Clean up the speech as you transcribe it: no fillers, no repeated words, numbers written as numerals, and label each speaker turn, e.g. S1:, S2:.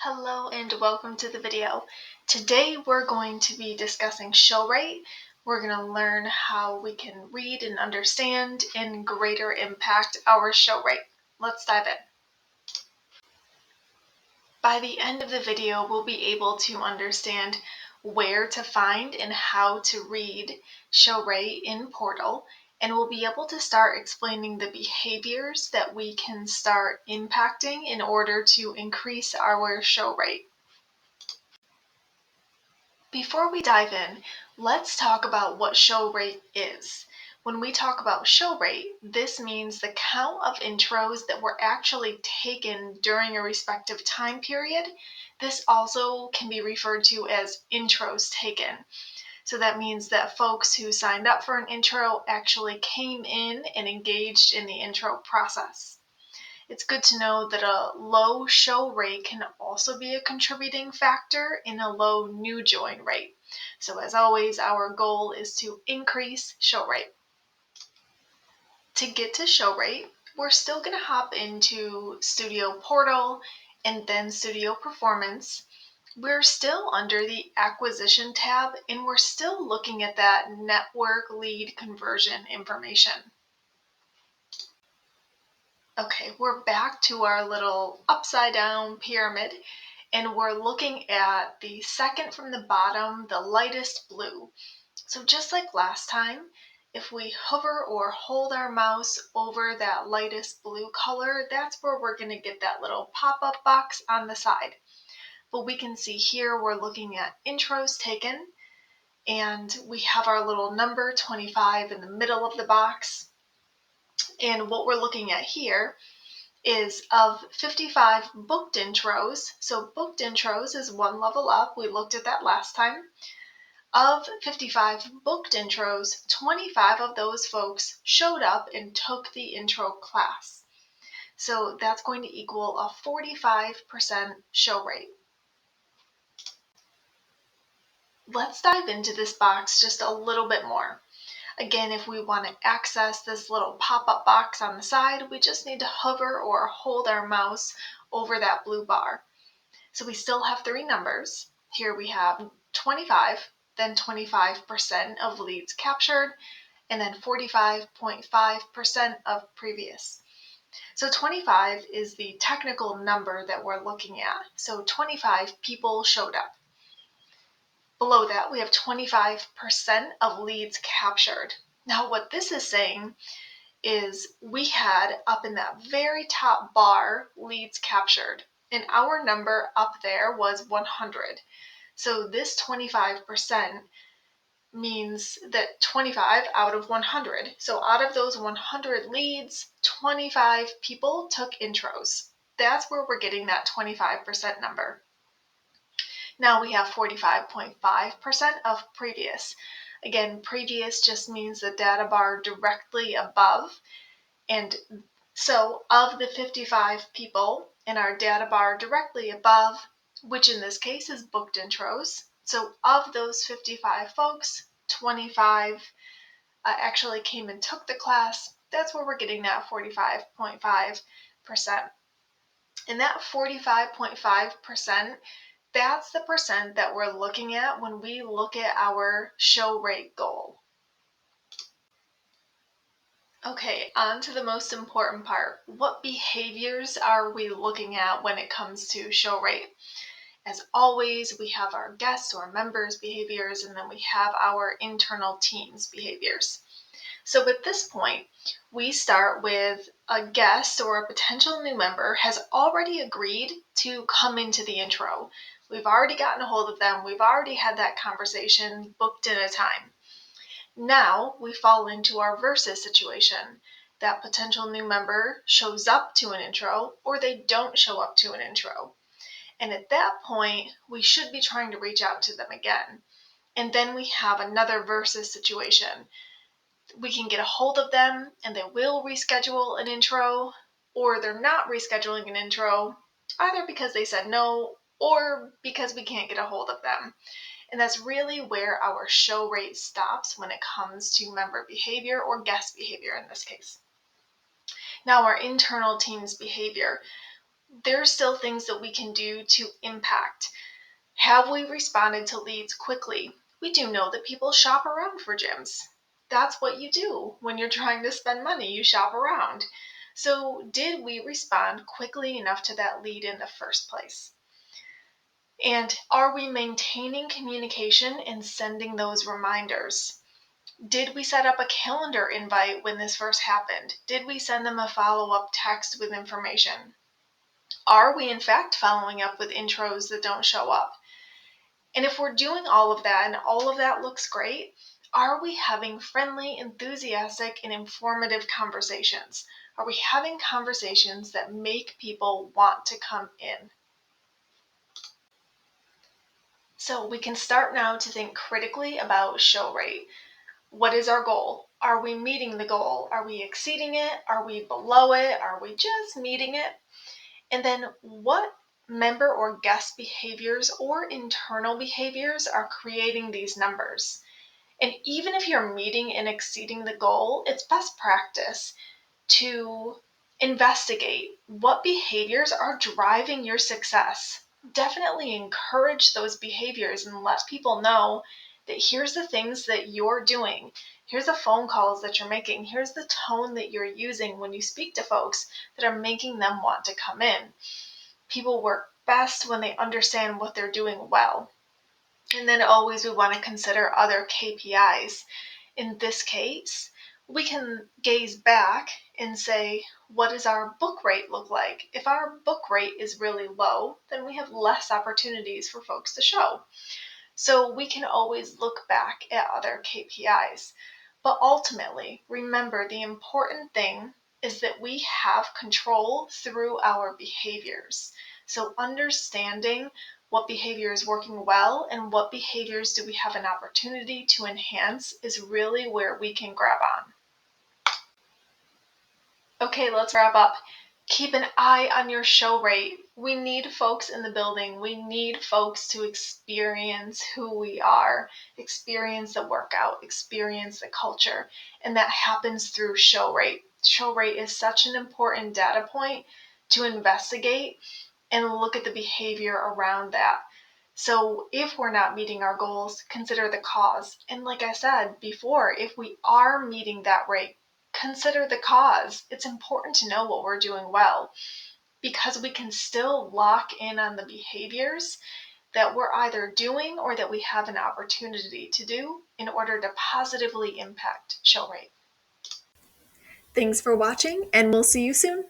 S1: Hello and welcome to the video. Today we're going to be discussing show rate. We're going to learn how we can read and understand and greater impact our show rate. Let's dive in. By the end of the video, we'll be able to understand where to find and how to read show rate in Portal, and we'll be able to start explaining the behaviors that we can start impacting in order to increase our show rate. Before we dive in, let's talk about what show rate is. When we talk about show rate, this means the count of intros that were actually taken during a respective time period. This also can be referred to as intros taken. So that means that folks who signed up for an intro actually came in and engaged in the intro process. It's good to know that a low show rate can also be a contributing factor in a low new join rate. So as always, our goal is to increase show rate. To get to show rate, we're still going to hop into Studio Portal and then Studio Performance. We're still under the Acquisition tab and we're still looking at that network lead conversion information. Okay, we're back to our little upside down pyramid and we're looking at the second from the bottom, the lightest blue. So just like last time, if we hover or hold our mouse over that lightest blue color, that's where we're going to get that little pop-up box on the side. But we can see here we're looking at intros taken and we have our little number 25 in the middle of the box. And what we're looking at here is of 55 booked intros. So booked intros is one level up. We looked at that last time. Of 55 booked intros, 25 of those folks showed up and took the intro class. So that's going to equal a 45% show rate. Let's dive into this box just a little bit more. Again, if we want to access this little pop-up box on the side, we just need to hover or hold our mouse over that blue bar. So we still have three numbers. Here we have 25, then 25% of leads captured, and then 45.5% of previous. So 25 is the technical number that we're looking at. So 25 people showed up. Below that, we have 25% of leads captured. Now, what this is saying is we had up in that very top bar leads captured, and our number up there was 100. So this 25% means that 25 out of 100. So out of those 100 leads, 25 people took intros. That's where we're getting that 25% number. Now we have 45.5% of previous. Again, previous just means the data bar directly above. And so of the 55 people in our data bar directly above, which in this case is booked intros, so of those 55 folks, 25 actually came and took the class. That's where we're getting that 45.5%. And that 45.5%, that's the percent that we're looking at when we look at our show rate goal. Okay, on to the most important part. What behaviors are we looking at when it comes to show rate? As always, we have our guests or members' behaviors, and then we have our internal teams' behaviors. So at this point, we start with a guest or a potential new member has already agreed to come into the intro. We've already gotten a hold of them. We've already had that conversation booked in a time. Now we fall into our versus situation. That potential new member shows up to an intro or they don't show up to an intro. And at that point, we should be trying to reach out to them again. And then we have another versus situation. We can get a hold of them and they will reschedule an intro, or they're not rescheduling an intro, either because they said no or because we can't get a hold of them. And that's really where our show rate stops when it comes to member behavior or guest behavior in this case. Now, our internal team's behavior. There are still things that we can do to impact. Have we responded to leads quickly? We do know that people shop around for gyms. That's what you do when you're trying to spend money, you shop around. So, did we respond quickly enough to that lead in the first place? And are we maintaining communication and sending those reminders? Did we set up a calendar invite when this first happened? Did we send them a follow up text with information? Are we, in fact, following up with intros that don't show up? And if we're doing all of that and all of that looks great, are we having friendly, enthusiastic, and informative conversations? Are we having conversations that make people want to come in? So we can start now to think critically about show rate. What is our goal? Are we meeting the goal? Are we exceeding it? Are we below it? Are we just meeting it? And then what member or guest behaviors or internal behaviors are creating these numbers? And even if you're meeting and exceeding the goal, it's best practice to investigate what behaviors are driving your success. Definitely encourage those behaviors and let people know that here's the things that you're doing. Here's the phone calls that you're making. Here's the tone that you're using when you speak to folks that are making them want to come in. People work best when they understand what they're doing well. And then always we want to consider other KPIs. In this case, we can gaze back and say, what does our book rate look like? If our book rate is really low, then we have less opportunities for folks to show. So we can always look back at other KPIs. But ultimately, remember the important thing is that we have control through our behaviors. So understanding what behavior is working well and what behaviors do we have an opportunity to enhance is really where we can grab on. Okay, let's wrap up. Keep an eye on your show rate. We need folks in the building. We need folks to experience who we are, experience the workout, experience the culture, and that happens through show rate. Show rate is such an important data point to investigate and look at the behavior around that. So if we're not meeting our goals, consider the cause. And like I said before, if we are meeting that rate, consider the cause. It's important to know what we're doing well because we can still lock in on the behaviors that we're either doing or that we have an opportunity to do in order to positively impact show rate.
S2: Thanks for watching, and we'll see you soon.